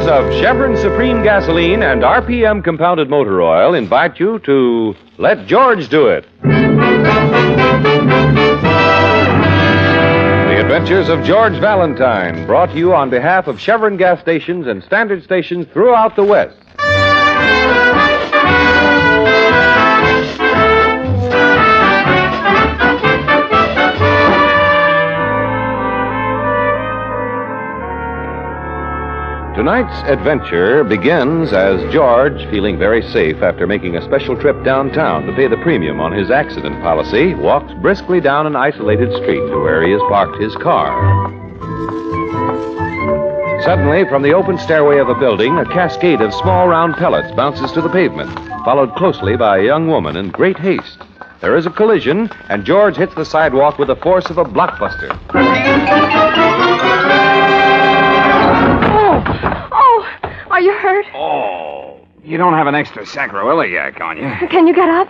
Makers of Chevron Supreme Gasoline and RPM Compounded Motor Oil invite you to Let George Do It. The Adventures of George Valentine, brought to you on behalf of Chevron gas stations and standard stations throughout the West. Tonight's adventure begins as George, feeling very safe after making a special trip downtown to pay the premium on his accident policy, walks briskly down an isolated street to where he has parked his car. Suddenly, from the open stairway of a building, a cascade of small round pellets bounces to the pavement, followed closely by a young woman in great haste. There is a collision, and George hits the sidewalk with the force of a blockbuster. Are you hurt? Oh, you don't have an extra sacroiliac on you. Can you get up?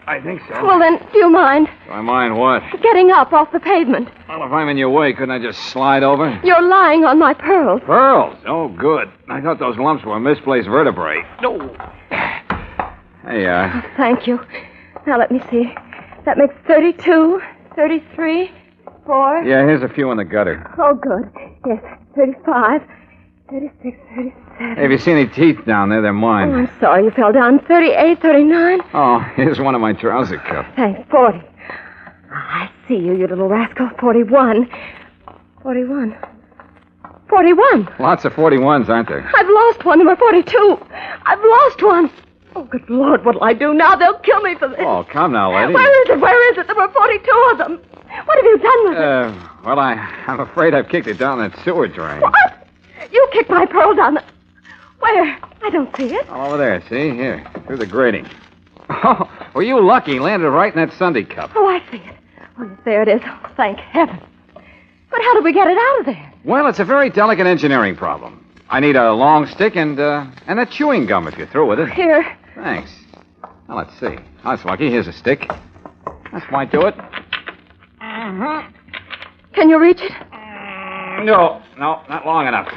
I think so. Well, then, do you mind? Do I mind what? Getting up off the pavement. Well, if I'm in your way, couldn't I just slide over? You're lying on my pearls. Pearls? Oh, good. I thought those lumps were misplaced vertebrae. No. Hey, Oh, thank you. Now, let me see. That makes 32, 33, 4. Yeah, here's a few in the gutter. Oh, good. Yes, 35, 36, 37. Hey, have you seen any teeth down there? They're mine. Oh, I'm sorry you fell down. 38, 39. Oh, here's one of my trouser cuffs. Thanks, 40. I see you, you little rascal. 41. 41. 41. Lots of 41s, aren't there? I've lost one, number 42. I've lost one. Oh, good Lord, what'll I do now? They'll kill me for this. Oh, come now, lady. Where is it? Where is it? There were 42 of them. What have you done with it? Well, I'm afraid I've kicked it down that sewer drain. What? You kicked my pearl down the... Where? I don't see it. All over there, see? Here, through the grating. Oh, well, you lucky. Landed right in that Sunday cup. Oh, I see it. Oh, yes, there it is. Oh, thank heaven. But how did we get it out of there? Well, it's a very delicate engineering problem. I need a long stick and that chewing gum if you're through with it. Here. Thanks. Now, let's see. Oh, that's lucky. Here's a stick. That might do it. Mm-hmm. Can you reach it? No, not long enough.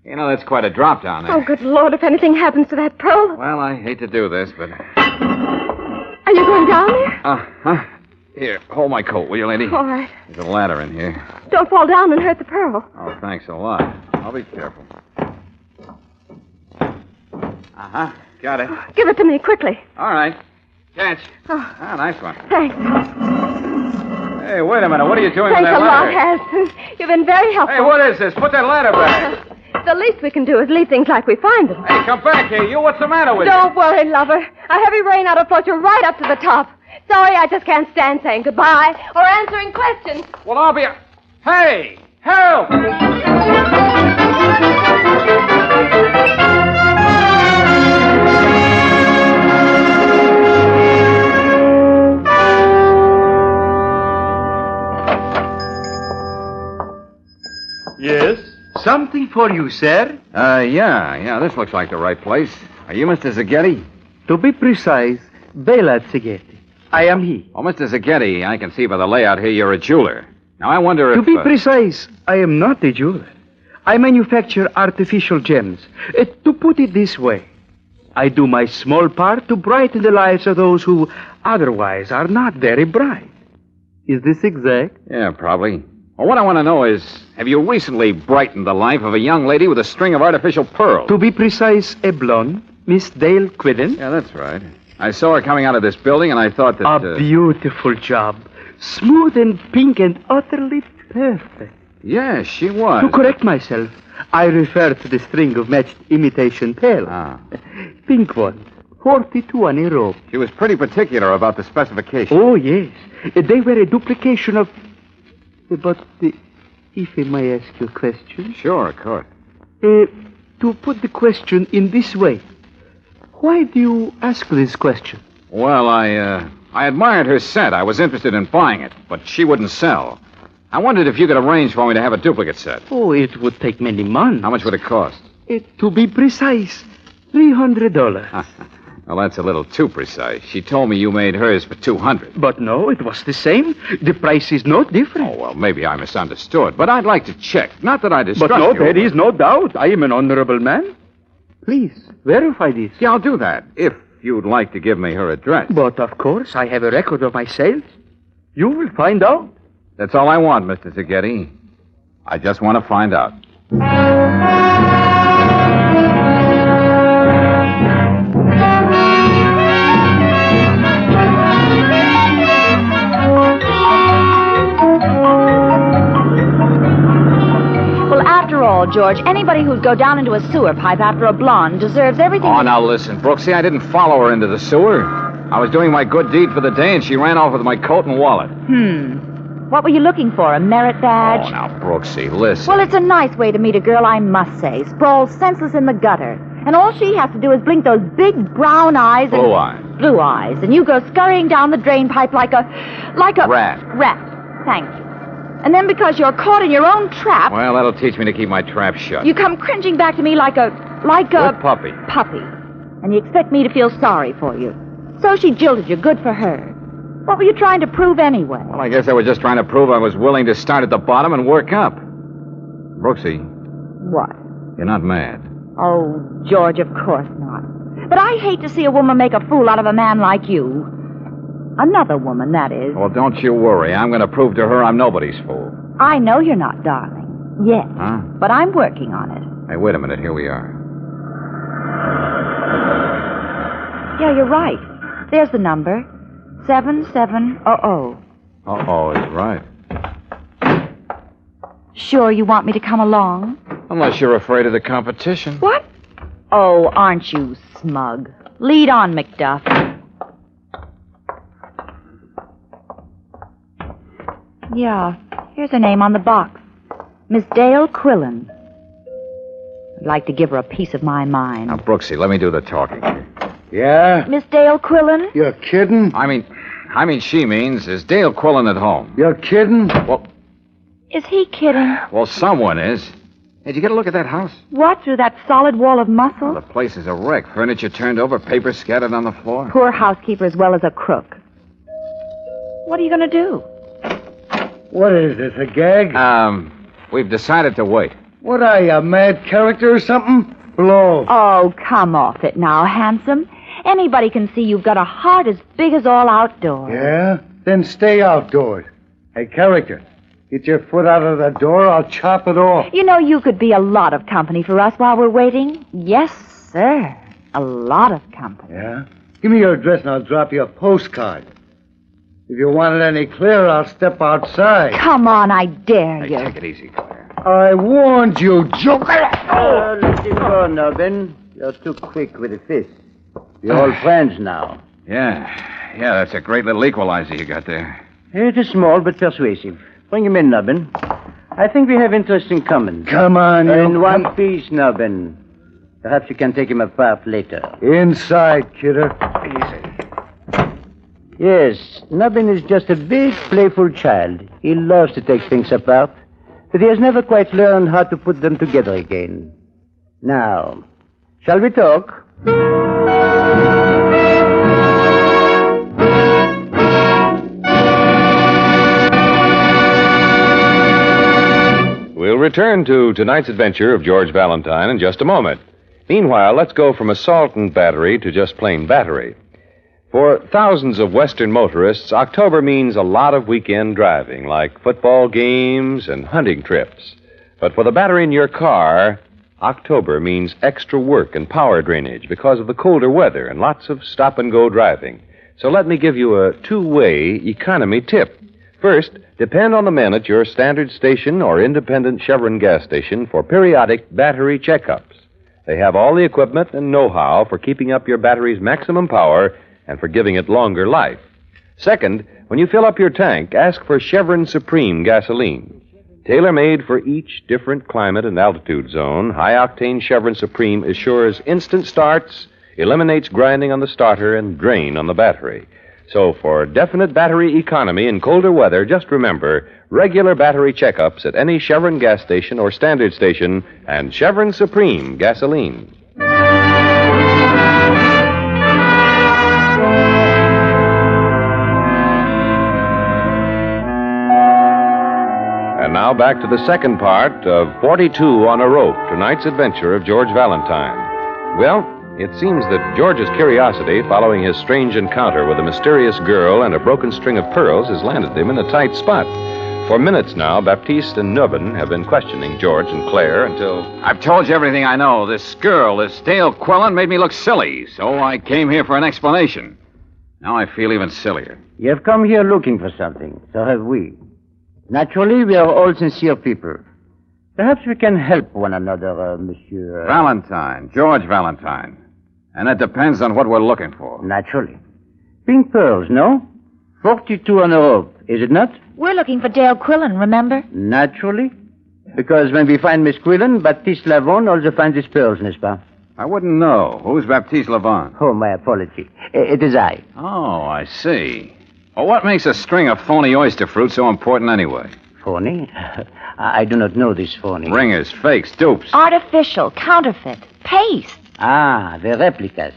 You know, that's quite a drop down there. Oh, good Lord, if anything happens to that pearl. Well, I hate to do this, but... Are you going down there? Uh-huh. Here, hold my coat, will you, lady? All right. There's a ladder in here. Don't fall down and hurt the pearl. Oh, thanks a lot. I'll be careful. Uh-huh. Got it. Give it to me, quickly. All right. Catch. Oh. Ah, nice one. Thanks. Hey, wait a minute. What are you doing Thanks with that a lot, ladder? Has. You've been very helpful. Hey, what is this? Put that ladder back. The least we can do is leave things like we find them. Hey, come back here. You, what's the matter with you? Don't worry, lover. A heavy rain ought to float you right up to the top. Sorry, I just can't stand saying goodbye or answering questions. Well, I'll be... Hey! Help! Yes? Something for you, sir? Yeah. This looks like the right place. Are you Mr. Zaghetti? To be precise, Bela Zaghetti. I am he. Oh, Mr. Zaghetti, I can see by the layout here you're a jeweler. Now, I wonder if... To be precise, I am not a jeweler. I manufacture artificial gems. To put it this way, I do my small part to brighten the lives of those who otherwise are not very bright. Is this exact? Yeah, probably. Well, what I want to know is, have you recently brightened the life of a young lady with a string of artificial pearls? To be precise, a blonde, Miss Dale Quidden. Yeah, that's right. I saw her coming out of this building, and I thought that... A beautiful job. Smooth and pink and utterly perfect. Yes, she was. To correct myself, I refer to the string of matched imitation pearls. Ah. Pink ones. 42 on a row. She was pretty particular about the specifications. Oh, yes. They were a duplication of... But if I may ask you a question? Sure, of course. To put the question in this way, why do you ask this question? Well, I admired her set. I was interested in buying it, but she wouldn't sell. I wondered if you could arrange for me to have a duplicate set. Oh, it would take many months. How much would it cost? To be precise, $300. Well, that's a little too precise. She told me you made hers for $200. But no, it was the same. The price is not different. Oh, well, maybe I misunderstood. But I'd like to check. Not that I distrust But no, you. there is no doubt. I am an honorable man. Please, verify this. Yeah, I'll do that. If you'd like to give me her address. But of course, I have a record of my sales. You will find out. That's all I want, Mr. Zaghetti. I just want to find out. George, anybody who'd go down into a sewer pipe after a blonde deserves everything. Oh, now listen, Brooksie, I didn't follow her into the sewer. I was doing my good deed for the day, and she ran off with my coat and wallet. What were you looking for, a merit badge? Oh, now, Brooksie, listen. Well, it's a nice way to meet a girl, I must say. Sprawled senseless in the gutter. And all she has to do is blink those big brown eyes and... Blue eyes. Blue eyes. And you go scurrying down the drain pipe like a... Rat. Rat. Thank you. And then because you're caught in your own trap... Well, that'll teach me to keep my trap shut. You come cringing back to me like a... Good puppy. Puppy. And you expect me to feel sorry for you. So she jilted you. Good for her. What were you trying to prove anyway? Well, I guess I was just trying to prove I was willing to start at the bottom and work up. Brooksie, What? you're not mad. Oh, George, of course not. But I hate to see a woman make a fool out of a man like you. Another woman, that is. Well, don't you worry. I'm going to prove to her I'm nobody's fool. I know you're not, darling. Yet. Huh? But I'm working on it. Hey, wait a minute. Here we are. Yeah, you're right. There's the number. 7700. Uh-oh, he's right. Sure you want me to come along? Unless you're afraid of the competition. What? Oh, aren't you smug? Lead on, McDuff. Yeah, here's her name on the box. Miss Dale Quillen. I'd like to give her a piece of my mind. Now, Brooksie, let me do the talking. Yeah? Miss Dale Quillen? You're kidding? I mean, she means, is Dale Quillen at home? You're kidding? Is he kidding? Well, someone is. Hey, did you get a look at that house? What, through that solid wall of muscle? The place is a wreck. Furniture turned over, paper scattered on the floor. Poor housekeeper as well as a crook. What are you going to do? What is this, a gag? We've decided to wait. What are you, a mad character or something? Blow. Oh, come off it now, handsome. Anybody can see you've got a heart as big as all outdoors. Yeah? Then stay outdoors. Hey, character, get your foot out of the door, I'll chop it off. You know, you could be a lot of company for us while we're waiting. Yes, sir. A lot of company. Yeah? Give me your address and I'll drop you a postcard. If you want it any clearer, I'll step outside. Come on, I dare Hey, you. take it easy, Claire. I warned you, joker. Let him go, Nubbin. You're too quick with the fist. We're all friends now. Yeah, that's a great little equalizer you got there. It is small but persuasive. Bring him in, Nubbin. I think we have interest in common. Come on, you. In one piece, Nubbin. Perhaps you can take him apart later. Inside, kidder. Easy. Yes, Nubbin is just a big, playful child. He loves to take things apart, but he has never quite learned how to put them together again. Now, shall we talk? We'll return to tonight's adventure of George Valentine in just a moment. Meanwhile, let's go from assault and battery to just plain battery. For thousands of Western motorists, October means a lot of weekend driving, like football games and hunting trips. But for the battery in your car, October means extra work and power drainage because of the colder weather and lots of stop-and-go driving. So let me give you a two-way economy tip. First, depend on the men at your standard station or independent Chevron gas station for periodic battery checkups. They have all the equipment and know-how for keeping up your battery's maximum power and for giving it longer life. Second, when you fill up your tank, ask for Chevron Supreme gasoline. Tailor-made for each different climate and altitude zone, high-octane Chevron Supreme assures instant starts, eliminates grinding on the starter, and drain on the battery. So for definite battery economy in colder weather, just remember regular battery checkups at any Chevron gas station or standard station and Chevron Supreme gasoline. And now back to the second part of 42 on a Rope, tonight's adventure of George Valentine. Well, it seems that George's curiosity following his strange encounter with a mysterious girl and a broken string of pearls has landed him in a tight spot. For minutes now, Baptiste and Nubbin have been questioning George and Claire until... I've told you everything I know. This girl, this Dale Quillen, made me look silly, so I came here for an explanation. Now I feel even sillier. You have come here looking for something. So have we. Naturally, we are all sincere people. Perhaps we can help one another, Monsieur... Valentine. George Valentine. And it depends on what we're looking for. Naturally. Pink pearls, no? 42 on a rope, is it not? We're looking for Dale Quillen, remember? Naturally. Because when we find Miss Quillen, Baptiste Lavon also finds his pearls, n'est-ce pas? I wouldn't know. Who's Baptiste Lavon? Oh, my apology. It is I. Oh, I see. Well, what makes a string of phony oyster fruit so important anyway? Phony? I do not know this phony. Ringers, fakes, dupes. Artificial, counterfeit, paste. Ah, the replicas.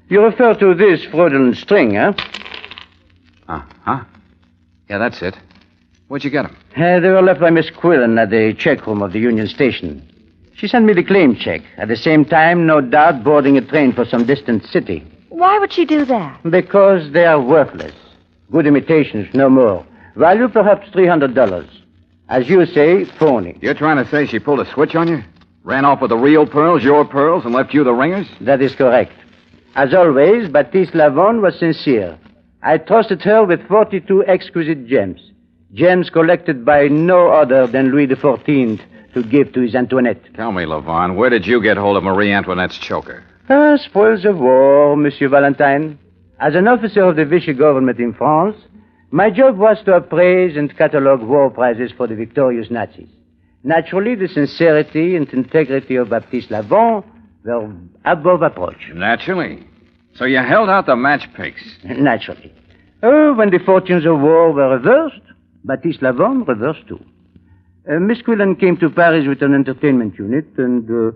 You refer to this fraudulent string, huh? Huh? Yeah, that's it. Where'd you get them? They were left by Miss Quillen at the check room of the Union Station. She sent me the claim check. At the same time, no doubt, boarding a train for some distant city. Why would she do that? Because they are worthless. Good imitations, no more. Value perhaps $300. As you say, phony. You're trying to say she pulled a switch on you? Ran off with the real pearls, your pearls, and left you the ringers? That is correct. As always, Baptiste Lavon was sincere. I trusted her with 42 exquisite gems. Gems collected by no other than Louis XIV to give to his Antoinette. Tell me, Lavon, where did you get hold of Marie Antoinette's choker? Spoils of war, Monsieur Valentine. As an officer of the Vichy government in France, my job was to appraise and catalogue war prizes for the victorious Nazis. Naturally, the sincerity and integrity of Baptiste Lavon were above approach. Naturally. So you held out the match picks. Naturally. Oh, when the fortunes of war were reversed, Baptiste Lavon reversed too. Miss Quillen came to Paris with an entertainment unit, and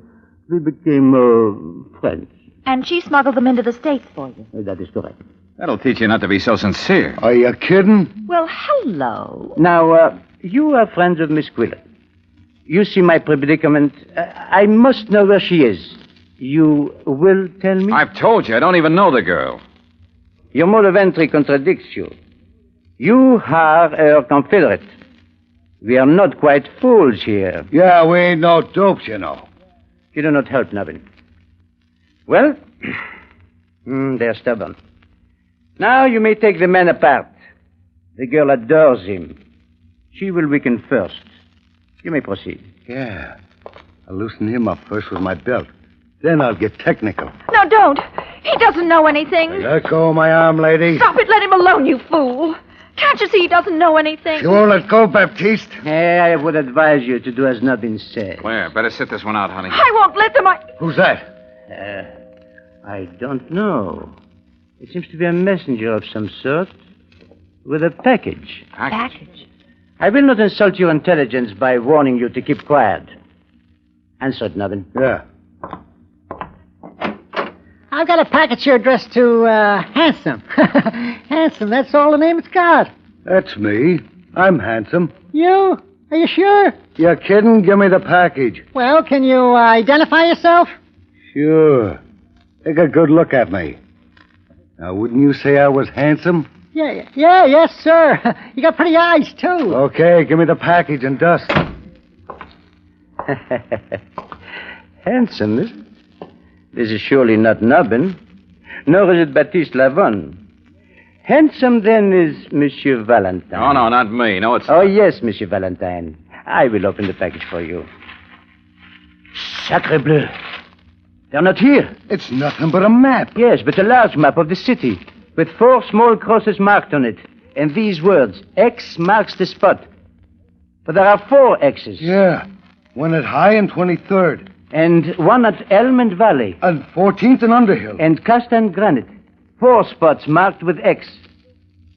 we became friends. And she smuggled them into the States for you. That is correct. That'll teach you not to be so sincere. Are you kidding? Well, hello. Now, you are friends of Miss Quillen. You see my predicament. I must know where she is. You will tell me? I've told you, I don't even know the girl. Your mode of entry contradicts you. You are her confederate. We are not quite fools here. Yeah, we ain't no dopes, you know. You do not help, Nubbin. Well, they're stubborn. Now you may take the man apart. The girl adores him. She will weaken first. You may proceed. Yeah. I'll loosen him up first with my belt. Then I'll get technical. No, don't. He doesn't know anything. Let go of my arm, lady. Stop it. Let him alone, you fool. Can't you see he doesn't know anything? You won't let go, Baptiste. I would advise you to do as Nubbin said. Claire, better sit this one out, honey. I won't let them. Who's that? I don't know. It seems to be a messenger of some sort with a package. Package? I will not insult your intelligence by warning you to keep quiet. Answer it, Nubbin. Yeah. I've got a package here addressed to Handsome. Handsome, that's all the name it's got. That's me. I'm handsome. You? Are you sure? You kidding? Give me the package. Well, can you identify yourself? Sure. Take a good look at me. Now, wouldn't you say I was handsome? Yes, sir. You got pretty eyes, too. Okay, give me the package and dust. Handsome, isn't it? This is surely not Nubbin, nor is it Baptiste Lavon. Handsome, then, is Monsieur Valentine. Oh, no, not me. No, it's... Oh, yes, Monsieur Valentine. I will open the package for you. Sacre bleu. They're not here. It's nothing but a map. Yes, but a large map of the city, with 4 small crosses marked on it, and these words, X marks the spot. But there are 4 X's. Yeah. One at High and 23rd. And one at Elm and Valley. And 14th and Underhill. And Casta and Granite. 4 spots marked with X.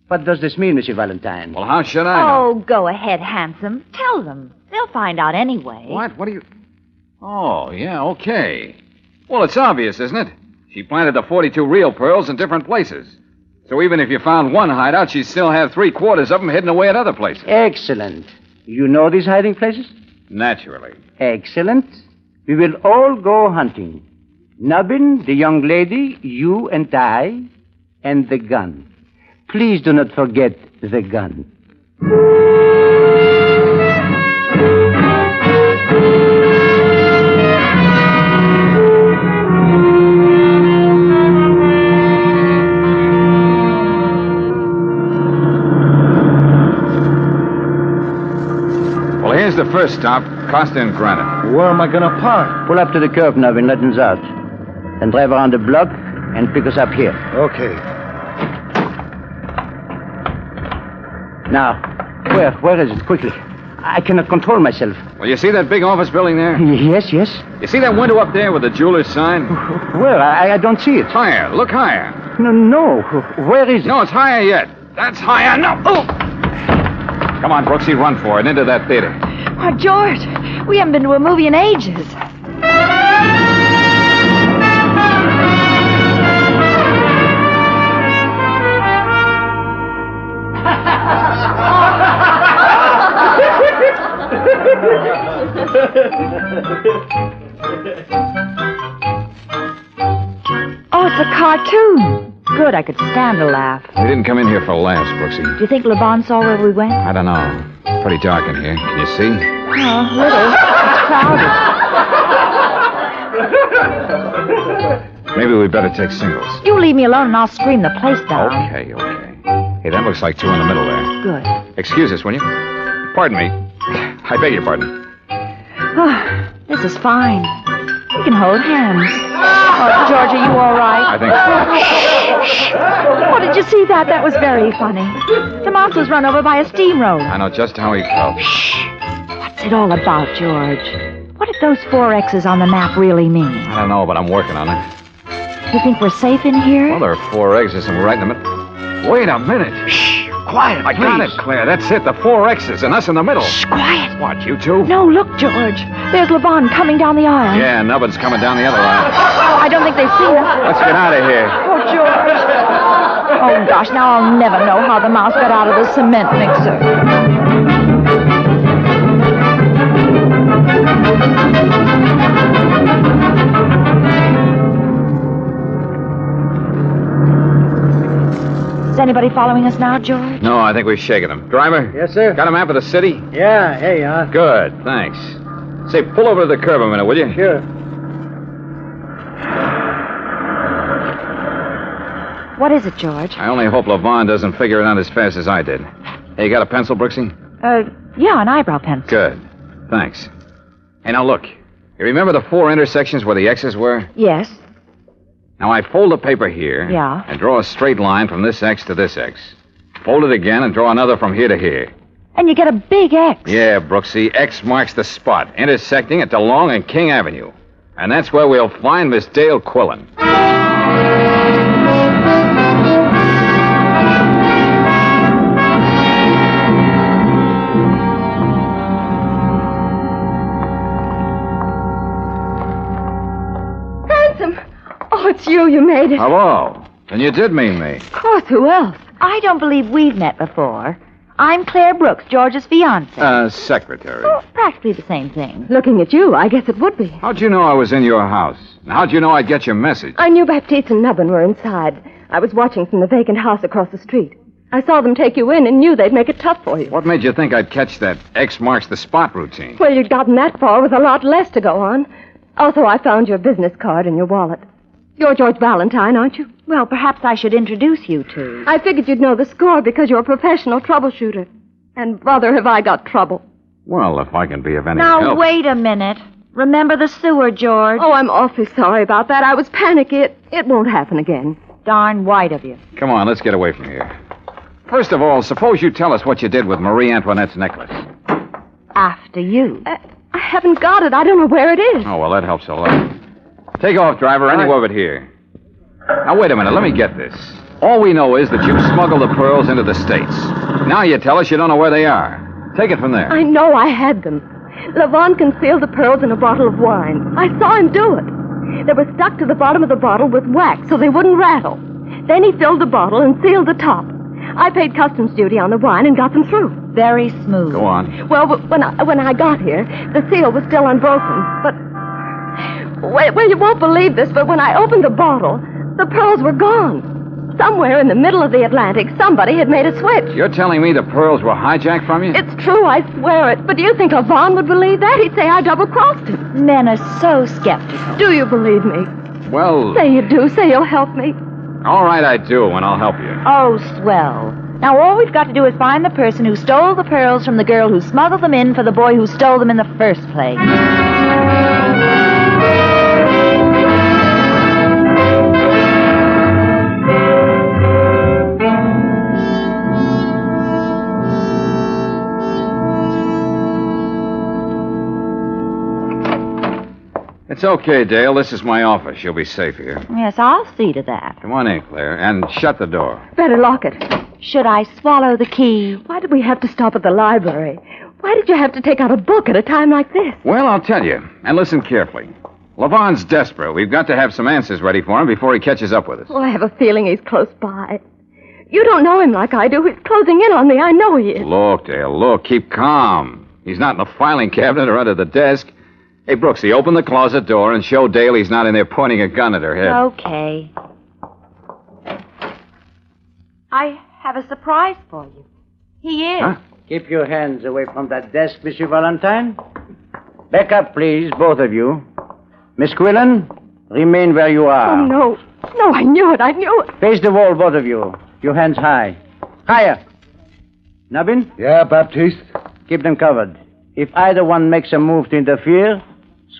What does this mean, Monsieur Valentine? Well, how should I know? Oh, go ahead, Handsome. Tell them. They'll find out anyway. What? What are you... Oh, yeah, okay. Well, it's obvious, isn't it? She planted the 42 real pearls in different places. So even if you found one hideout, she'd still have 3/4 of them hidden away at other places. Excellent. You know these hiding places? Naturally. Excellent. We will all go hunting. Nubbin, the young lady, you and I, and the gun. Please do not forget the gun. Well, here's the first stop, Costa and Granite. Where am I going to park? Pull up to the curb, Nubbin, let us out. Then drive around the block and pick us up here. Okay. Now, where is it? Quickly. I cannot control myself. Well, you see that big office building there? Yes, yes. You see that window up there with the jeweler's sign? Where? I don't see it. Higher. Look higher. No. Where is it? No, it's higher yet. That's higher. No. Oh! Come on, Brooksie, run for it. Into that theater. Oh, George, we haven't been to a movie in ages. Oh, it's a cartoon. Good, I could stand a laugh. We didn't come in here for laughs, Brooksie. Do you think Levon saw where we went? I don't know. Pretty dark in here. Can you see? Oh, little. It's crowded. Maybe we better take singles. You leave me alone and I'll scream the place down. Okay. Hey, that looks like two in the middle there. Good. Excuse us, will you? Pardon me. I beg your pardon. Oh, this is fine. We can hold hands. Oh, George, are you all right? I think so. Oh, did you see that? That was very funny. The mouse was run over by a steamroller. I know just how he felt. What's it all about, George? What did those 4 X's on the map really mean? I don't know, but I'm working on it. You think we're safe in here? Well, there are 4 exits and we're right in the middle. Wait a minute. Shh. Quiet, I got it, Claire. That's it. The 4 X's and us in the middle. Shh, quiet. What, you two? No, look, George. There's Levon coming down the aisle. Yeah, Nubbin's coming down the other aisle. Oh, I don't think they've seen us. Let's get out of here. Oh, George. Oh, gosh, now I'll never know how the mouse got out of the cement mixer. Is anybody following us now, George? No, I think we've shaken him. Driver? Yes, sir. Got a map of the city? Yeah, here you are. Good, thanks. Say, pull over to the curb a minute, will you? Sure. What is it, George? I only hope Levon doesn't figure it out as fast as I did. Hey, you got a pencil, Brooksie? Yeah, an eyebrow pencil. Good. Thanks. Hey, now look. You remember the 4 intersections where the X's were? Yes. Now, I fold the paper here. Yeah. And draw a straight line from this X to this X. Fold it again and draw another from here to here. And you get a big X. Yeah, Brooksie. X marks the spot, intersecting at DeLong and King Avenue. And that's where we'll find Miss Dale Quillen. Oh, it's you. You made it. Hello. And you did mean me. Of course. Who else? I don't believe we've met before. I'm Claire Brooks, George's fiancée. Secretary. Oh, practically the same thing. Looking at you, I guess it would be. How'd you know I was in your house? And how'd you know I'd get your message? I knew Baptiste and Nubbin were inside. I was watching from the vacant house across the street. I saw them take you in and knew they'd make it tough for you. What made you think I'd catch that X marks the spot routine? Well, you'd gotten that far with a lot less to go on. Also, I found your business card in your wallet. You're George Valentine, aren't you? Well, perhaps I should introduce you to. I figured you'd know the score because you're a professional troubleshooter. And brother, have I got trouble. Well, if I can be of any Now, help. wait a minute. Remember the sewer, George. Oh, I'm awfully sorry about that. I was panicky. It won't happen again. Darn white of you. Come on, let's get away from here. First of all, suppose you tell us what you did with Marie Antoinette's necklace. After you. I haven't got it. I don't know where it is. Oh, well, that helps a lot. Take off, driver, anywhere but here. Now, wait a minute. Let me get this. All we know is that you smuggled the pearls into the States. Now you tell us you don't know where they are. Take it from there. I know I had them. Levon concealed the pearls in a bottle of wine. I saw him do it. They were stuck to the bottom of the bottle with wax so they wouldn't rattle. Then he filled the bottle and sealed the top. I paid customs duty on the wine and got them through. Very smooth. Go on. Well, when I got here, the seal was still unbroken. But, well, you won't believe this, but when I opened the bottle, the pearls were gone. Somewhere in the middle of the Atlantic, somebody had made a switch. You're telling me the pearls were hijacked from you? It's true, I swear it. But do you think Levon would believe that? He'd say I double-crossed him. Men are so skeptical. Do you believe me? Well... Say you do. Say you'll help me. All right, I do, and I'll help you. Oh, swell. Now all we've got to do is find the person who stole the pearls from the girl who smuggled them in for the boy who stole them in the first place. It's okay, Dale. This is my office. You'll be safe here. Yes, I'll see to that. Come on in, Claire, and shut the door. Better lock it. Should I swallow the key? Why did we have to stop at the library? Why did you have to take out a book at a time like this? Well, I'll tell you, and listen carefully. Levon's desperate. We've got to have some answers ready for him before he catches up with us. Oh, I have a feeling he's close by. You don't know him like I do. He's closing in on me. I know he is. Look, Dale, look. Keep calm. He's not in the filing cabinet or under the desk. Hey, Brooksie, open the closet door and show Dale he's not in there pointing a gun at her head. Okay. I have a surprise for you. He is. Huh? Keep your hands away from that desk, Monsieur Valentine. Back up, please, both of you. Miss Quillen, remain where you are. Oh, no. No, I knew it. I knew it. Face the wall, both of you. Your hands high. Higher. Nubbin? Yeah, Baptiste? Keep them covered. If either one makes a move to interfere,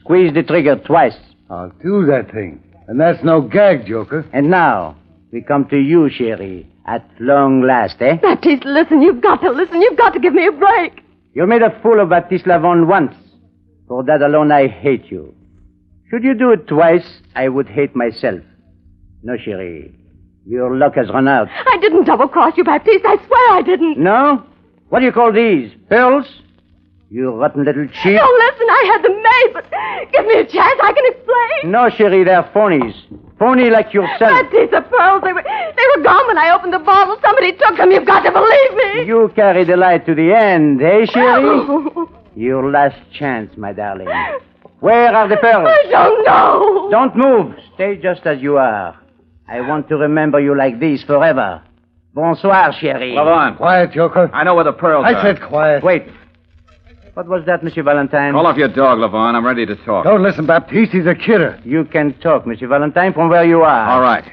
squeeze the trigger twice. I'll do that thing. And that's no gag, Joker. And now, we come to you, Sherry. At long last, eh? Baptiste, listen. You've got to listen. You've got to give me a break. You made a fool of Baptiste Lavon once. For that alone, I hate you. Should you do it twice, I would hate myself. No, Sherry. Your luck has run out. I didn't double-cross you, Baptiste. I swear I didn't. No? What do you call these? Pearls? You rotten little cheat. No, listen. I had them made, but give me a chance. I can explain. No, Sherry, they're phonies. Phony like yourself. Baptiste, the pearls, they were gone when I opened the bottle. Somebody took them. You've got to believe me. You carry the light to the end, eh, Sherry? Your last chance, my darling. Where are the pearls? I don't know. Don't move. Stay just as you are. I want to remember you like this forever. Bonsoir, Sherry. Levon. Quiet, Joker. I know where the pearls I are. said quiet. Wait. What was that, Monsieur Valentine? Call off your dog, Levon. I'm ready to talk. Don't listen, Baptiste. He's a kidder. You can talk, Monsieur Valentine, from where you are. All right.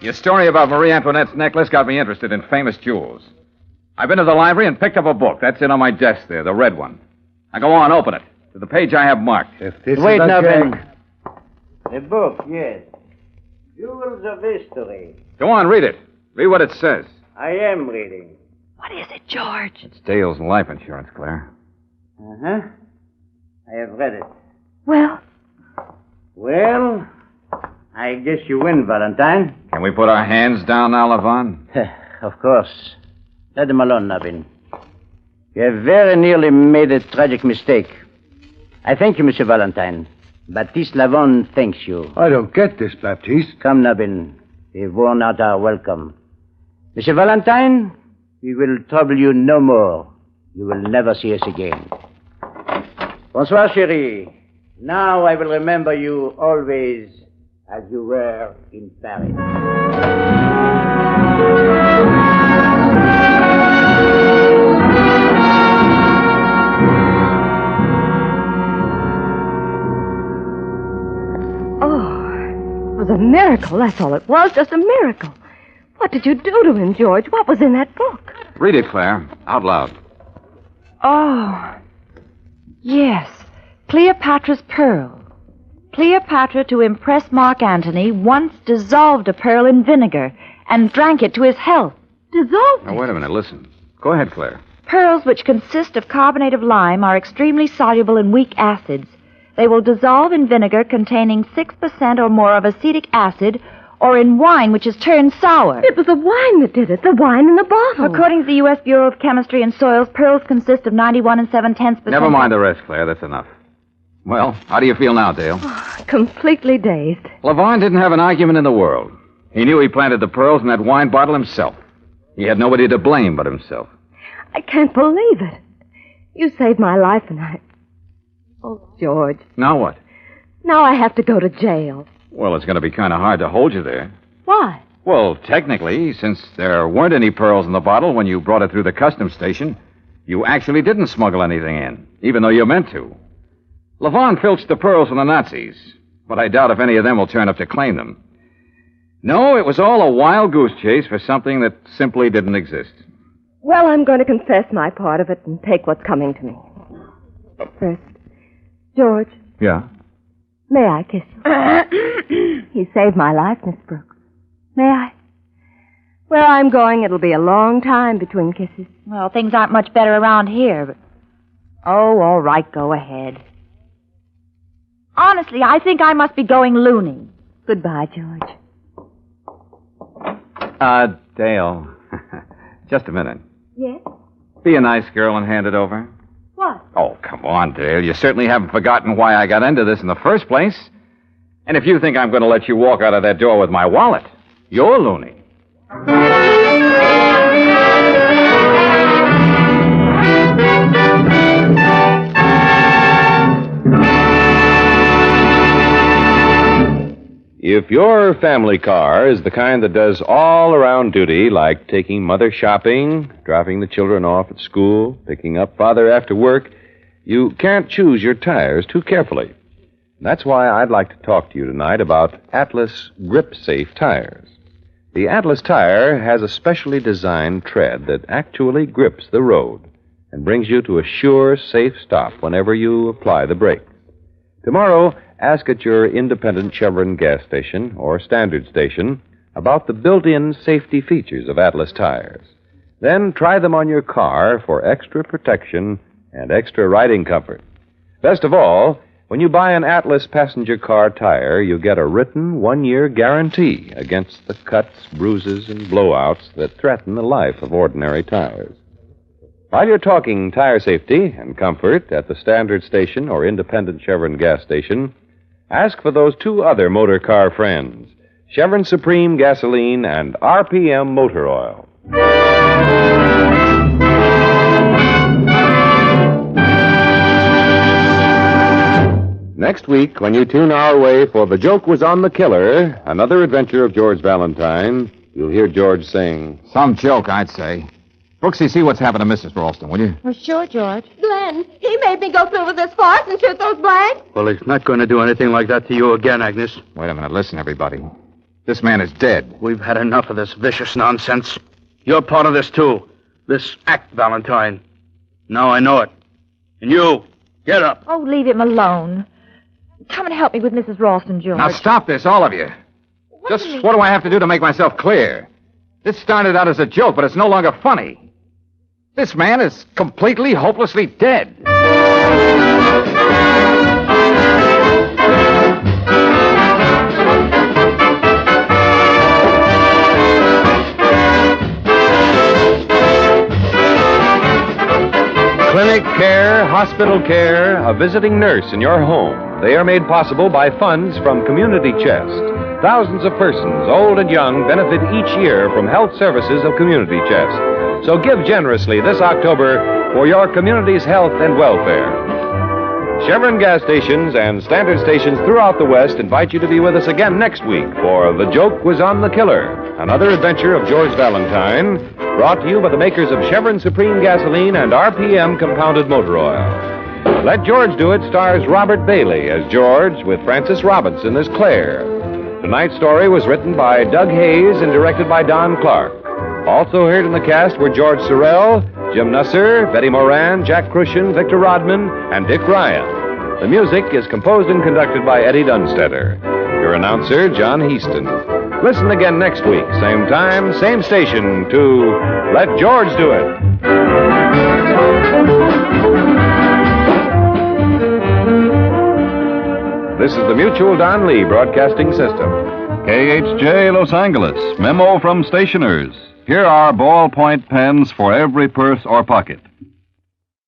Your story about Marie Antoinette's necklace got me interested in famous jewels. I've been to the library and picked up a book. That's it on my desk there, the red one. Now go on, open it. To the page I have marked. If this Wait, is a now, gag... Ben. A book, yes. Jewels of History. Go on, read it. Read what it says. I am reading. What is it, George? It's Dale's life insurance, Claire. Uh-huh. I have read it. Well, Well, I guess you win, Valentine. Can we put our hands down now, Levon? Of course. Let them alone, Nabin. You have very nearly made a tragic mistake. I thank you, Monsieur Valentine. Baptiste Lavon thanks you. I don't get this, Baptiste. Come, Nabin. We've worn out our welcome. Monsieur Valentine, we will trouble you no more. You will never see us again. Bonsoir, chérie. Now I will remember you always as you were in Paris. it was a miracle. That's all it was, just a miracle. What did you do to him, George? What was in that book? Read it, Claire, out loud. Oh, yes. Cleopatra's Pearl. Cleopatra, to impress Mark Antony, once dissolved a pearl in vinegar and drank it to his health. Dissolved? Now, wait a minute, listen. Go ahead, Claire. Pearls which consist of carbonate of lime are extremely soluble in weak acids. They will dissolve in vinegar containing 6% or more of acetic acid, or in wine which is turned sour. It was the wine that did it, the wine in the bottle. According to the U.S. Bureau of Chemistry and Soils, pearls consist of 91 7/10%. Never mind the rest, Claire. That's enough. Well, how do you feel now, Dale? Completely dazed. Levon didn't have an argument in the world. He knew he planted the pearls in that wine bottle himself. He had nobody to blame but himself. I can't believe it. You saved my life, and Oh, George. Now what? Now I have to go to jail. Well, it's going to be kind of hard to hold you there. Why? Well, technically, since there weren't any pearls in the bottle when you brought it through the customs station, you actually didn't smuggle anything in, even though you meant to. Levon filched the pearls from the Nazis, but I doubt if any of them will turn up to claim them. No, it was all a wild goose chase for something that simply didn't exist. Well, I'm going to confess my part of it and take what's coming to me. But first, George. Yeah? May I kiss you? He saved my life, Miss Brooks. May I? Where I'm going, it'll be a long time between kisses. Well, things aren't much better around here, but... Oh, all right, go ahead. Honestly, I think I must be going loony. Goodbye, George. Dale. Just a minute. Yes? Be a nice girl and hand it over. What? Oh, come on, Dale. You certainly haven't forgotten why I got into this in the first place. And if you think I'm going to let you walk out of that door with my wallet, you're loony. If your family car is the kind that does all-around duty, like taking mother shopping, dropping the children off at school, picking up father after work, you can't choose your tires too carefully. That's why I'd like to talk to you tonight about Atlas Grip Safe tires. The Atlas tire has a specially designed tread that actually grips the road and brings you to a sure, safe stop whenever you apply the brakes. Tomorrow, ask at your independent Chevron gas station or standard station about the built-in safety features of Atlas tires. Then try them on your car for extra protection and extra riding comfort. Best of all, when you buy an Atlas passenger car tire, you get a written 1-year guarantee against the cuts, bruises, and blowouts that threaten the life of ordinary tires. While you're talking tire safety and comfort at the standard station or independent Chevron gas station, ask for those two other motor car friends, Chevron Supreme Gasoline and RPM Motor Oil. Next week, when you tune our way for The Joke Was on the Killer, another adventure of George Valentine, you'll hear George sing, Some joke, I'd say. Brooksie, see what's happened to Mrs. Ralston, will you? Well, sure, George. Glenn, he made me go through with this farce and shoot those blanks. Well, he's not going to do anything like that to you again, Agnes. Wait a minute. Listen, everybody. This man is dead. We've had enough of this vicious nonsense. You're part of this, too. This act, Valentine. Now I know it. And you, get up. Oh, leave him alone. Come and help me with Mrs. Ralston, George. Now stop this, all of you. What do I have to do to make myself clear? This started out as a joke, but it's no longer funny. This man is completely, hopelessly dead. Clinic care, hospital care, a visiting nurse in your home. They are made possible by funds from Community Chest. Thousands of persons, old and young, benefit each year from health services of Community Chest. So give generously this October for your community's health and welfare. Chevron gas stations and standard stations throughout the West invite you to be with us again next week for The Joke Was on the Killer, another adventure of George Valentine, brought to you by the makers of Chevron Supreme Gasoline and RPM Compounded Motor Oil. Let George Do It stars Robert Bailey as George with Frances Robinson as Claire. Tonight's story was written by Doug Hayes and directed by Don Clark. Also heard in the cast were George Sorrell, Jim Nusser, Betty Moran, Jack Crucian, Victor Rodman, and Dick Ryan. The music is composed and conducted by Eddie Dunstetter. Your announcer, John Heaston. Listen again next week, same time, same station, to Let George Do It. This is the Mutual Don Lee Broadcasting System. KHJ Los Angeles. Memo from stationers. Here are ballpoint pens for every purse or pocket.